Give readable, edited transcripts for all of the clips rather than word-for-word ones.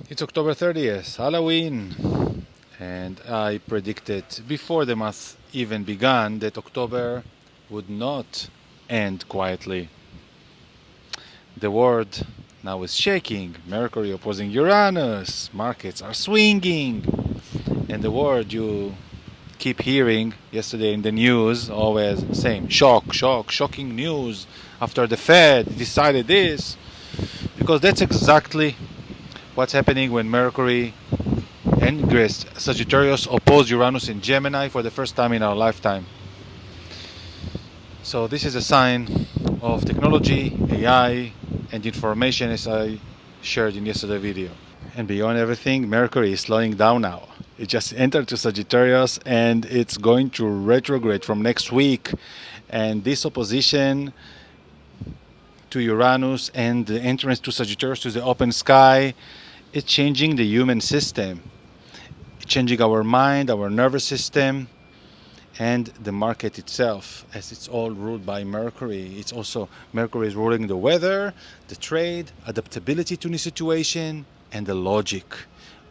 It's October 30th, Halloween, and I predicted before the month even began that October would not end quietly. The world now is shaking, Mercury opposing Uranus, markets are swinging, and the word you keep hearing yesterday in the news, always same, shocking news after the Fed decided this, because that's exactly what's happening when Mercury ingress Sagittarius opposed Uranus in Gemini for the first time in our lifetime. So this is a sign of technology, AI, and information, as I shared in yesterday's video. And beyond everything, Mercury is slowing down now. It just entered to Sagittarius and it's going to retrograde from next week. And this opposition to Uranus and the entrance to Sagittarius to the open sky, it's changing the human system, changing our mind, our nervous system, and the market itself, as it's all ruled by Mercury. It's also Mercury is ruling the weather, the trade, adaptability to new situation, and the logic.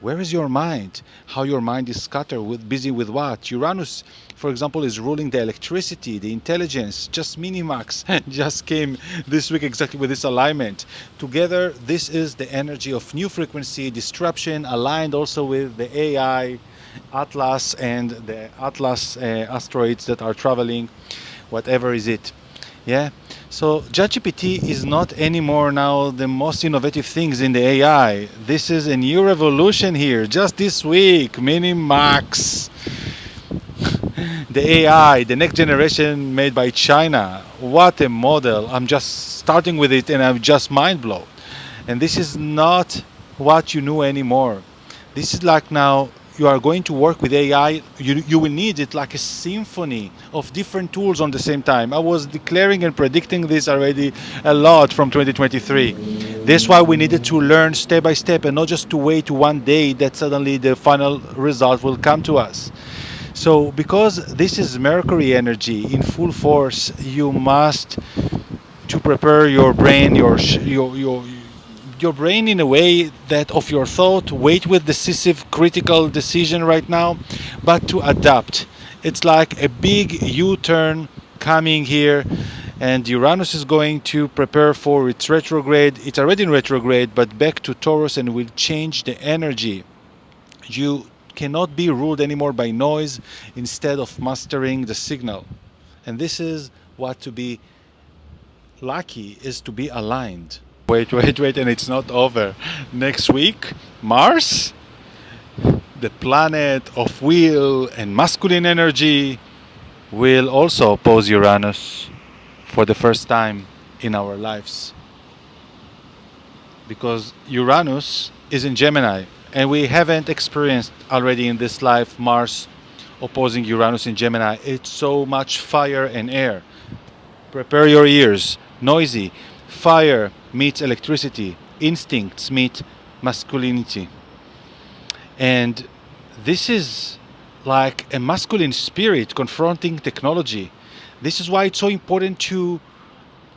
Where is your mind? How your mind is scattered, busy with what? Uranus, for example, is ruling the electricity, the intelligence. Just Minimax just came this week exactly with this alignment. Together, this is the energy of new frequency, disruption, aligned also with the AI, Atlas, and the Atlas asteroids that are traveling, whatever is it. Yeah. So ChatGPT is not anymore now the most innovative things in the AI. This is a new revolution here. Just this week, Minimax, the AI, the next generation made by China. What a model. I'm just starting with it and I'm just mind blown. And this is not what you knew anymore. This is like now you are going to work with AI, you will need it like a symphony of different tools on the same time. I was declaring and predicting this already a lot from 2023. That's why we needed to learn step by step and not just to wait one day that suddenly the final result will come to us. So because this is Mercury energy in full force, you must to prepare your brain, your brain in a way that of your thought, wait with decisive critical decision right now, but to adapt. It's like a big U-turn coming here, and Uranus is going to prepare for its retrograde. It's already in retrograde, but back to Taurus and will change the energy. You cannot be ruled anymore by noise instead of mastering the signal. And this is what to be lucky is, to be aligned. Wait, and it's not over. Next week, Mars, the planet of will and masculine energy, will also oppose Uranus for the first time in our lives. Because Uranus is in Gemini, and we haven't experienced already in this life Mars opposing Uranus in Gemini. It's so much fire and air. Prepare your ears. Noisy. Fire meets electricity. Instincts meet masculinity. And this is like a masculine spirit confronting technology. This is why it's so important to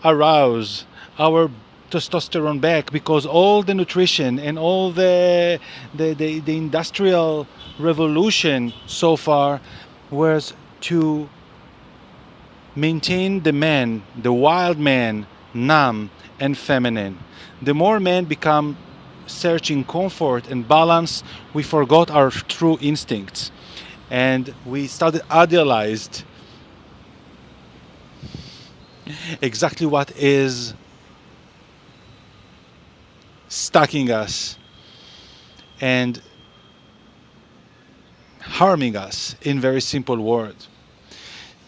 arouse our testosterone back, because all the nutrition and all the industrial revolution so far was to maintain the man, the wild man, numb and feminine. The more men become searching comfort and balance, we forgot our true instincts, and we started idealized exactly what is stacking us and harming us, in very simple words.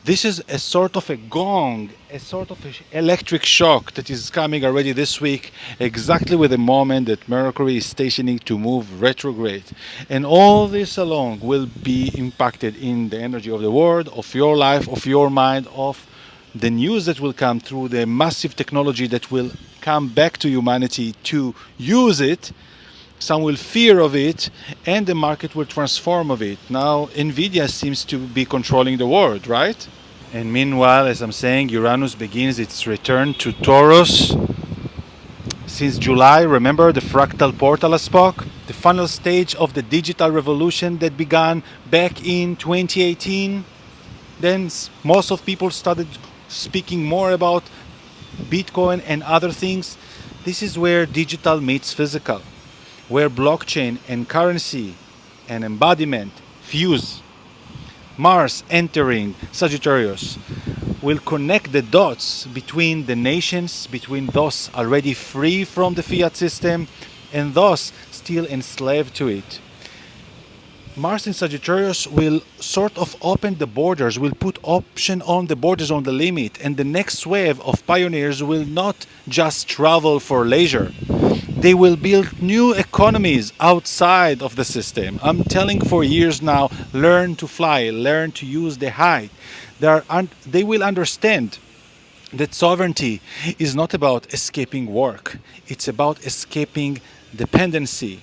This is a sort of a gong, a sort of an electric shock that is coming already this week, exactly with the moment that Mercury is stationing to move retrograde. And all this along will be impacted in the energy of the world, of your life, of your mind, of the news that will come through the massive technology that will come back to humanity to use it. Some will fear of it, and the market will transform of it. Now, Nvidia seems to be controlling the world, right? And meanwhile, as I'm saying, Uranus begins its return to Taurus since July. Remember the fractal portal I spoke? the final stage of the digital revolution that began back in 2018. Then most of people started speaking more about Bitcoin and other things. This is where digital meets physical, where blockchain and currency and embodiment fuse. Mars entering Sagittarius will connect the dots between the nations, between those already free from the fiat system and those still enslaved to it. Mars in Sagittarius will sort of open the borders, will put option on the borders on the limit, and the next wave of pioneers will not just travel for leisure. They will build new economies outside of the system. I'm telling for years now, learn to fly, learn to use the height. They will understand that sovereignty is not about escaping work, it's about escaping dependency.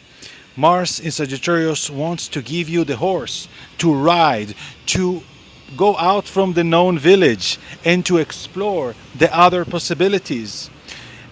Mars in Sagittarius wants to give you the horse to ride, to go out from the known village and to explore the other possibilities.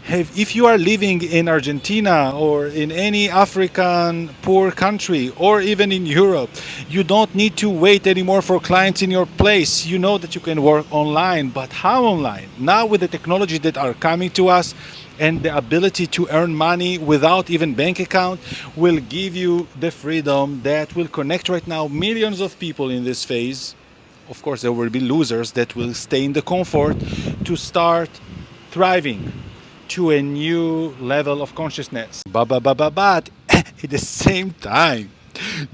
If you are living in Argentina or in any African poor country or even in Europe, you don't need to wait anymore for clients in your place. You know that you can work online, but how online? Now with the technology that are coming to us and the ability to earn money without even bank account will give you the freedom that will connect right now millions of people in this phase. Of course, there will be losers that will stay in the comfort to start thriving to a new level of consciousness. But at the same time,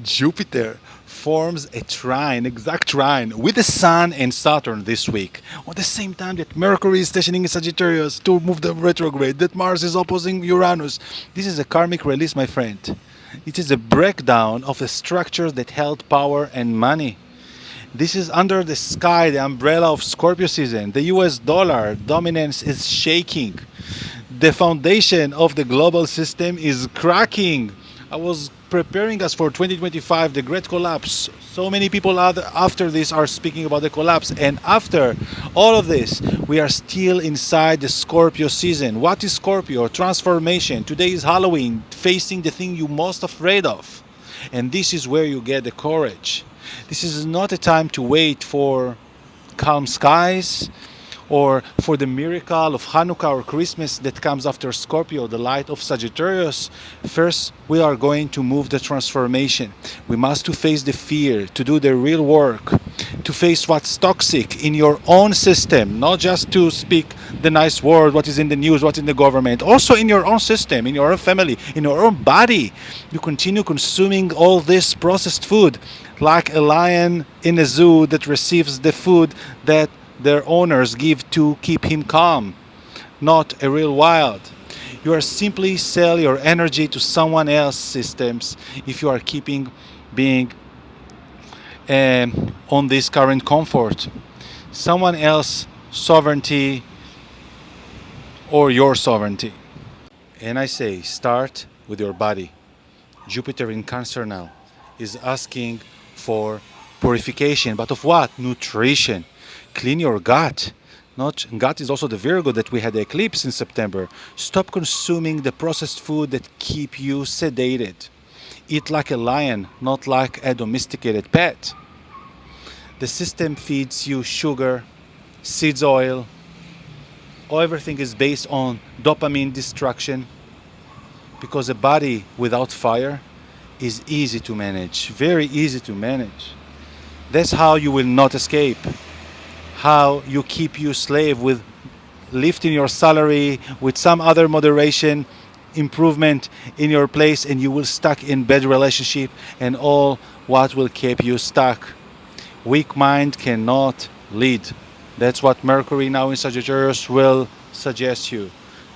Jupiter forms a trine, exact trine, with the Sun and Saturn this week. At the same time that Mercury is stationing in Sagittarius to move the retrograde, that Mars is opposing Uranus. This is a karmic release, my friend. It is a breakdown of the structures that held power and money. This is under the sky, the umbrella of Scorpio season. The US dollar dominance is shaking. The foundation of the global system is cracking. I was preparing us for 2025, the great collapse. So many people after this are speaking about the collapse. And after all of this, we are still inside the Scorpio season. What is Scorpio? Transformation. Today is Halloween, facing the thing you're most afraid of. And this is where you get the courage. This is not a time to wait for calm skies or for the miracle of Hanukkah or Christmas that comes after Scorpio, the light of Sagittarius. First, we are going to move the transformation. We must to face the fear, to do the real work, to face what's toxic in your own system, not just to speak the nice word, what is in the news, what's in the government, also in your own system, in your own family, in your own body. You continue consuming all this processed food like a lion in a zoo that receives the food that their owners give to keep him calm, not a real wild. You are simply sell your energy to someone else's systems if you are keeping being on this current comfort. Someone else's sovereignty or your sovereignty. And I say, start with your body. Jupiter in Cancer now is asking for purification, but of what? Nutrition. Clean your gut. Not gut is also the Virgo that we had the eclipse in September. Stop consuming the processed food that keep you sedated. Eat like a lion, not like a domesticated pet. The system feeds you sugar, seeds oil. Everything is based on dopamine destruction because a body without fire is easy to manage, very easy to manage. That's how you will not escape. How you keep you slave with lifting your salary, with some other moderation, improvement in your place, and you will stuck in bad relationship and all what will keep you stuck. Weak mind cannot lead. That's what Mercury now in Sagittarius will suggest you.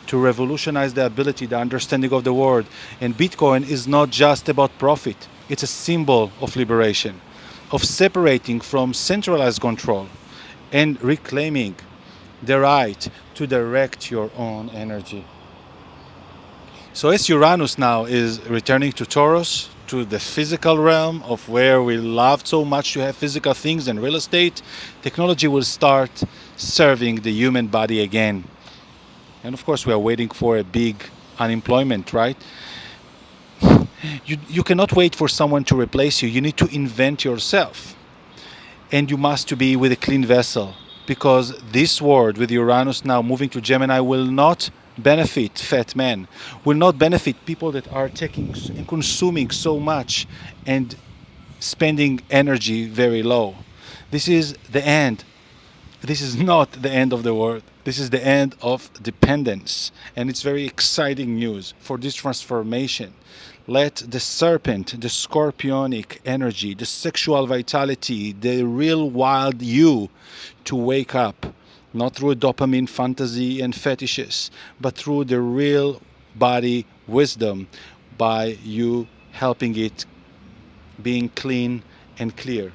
To revolutionize the ability, the understanding of the world. And Bitcoin is not just about profit. It's a symbol of liberation, of separating from centralized control and reclaiming the right to direct your own energy. So as Uranus now is returning to Taurus, to the physical realm of where we love so much to have physical things and real estate, technology will start serving the human body again. And of course we are waiting for a big unemployment, right? You cannot wait for someone to replace you. You need to invent yourself. And you must be with a clean vessel, because this world with Uranus now moving to Gemini will not benefit fat men, will not benefit people that are taking and consuming so much and spending energy very low. This is the end. This is not the end of the world. This is the end of dependence. And it's very exciting news for this transformation. Let the serpent, the scorpionic energy, the sexual vitality, the real wild you to wake up, not through dopamine fantasy and fetishes, but through the real body wisdom, by you helping it being clean and clear.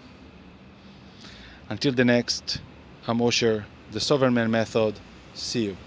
Until the next, I'm Osher, the Sovereign Man Method. See you.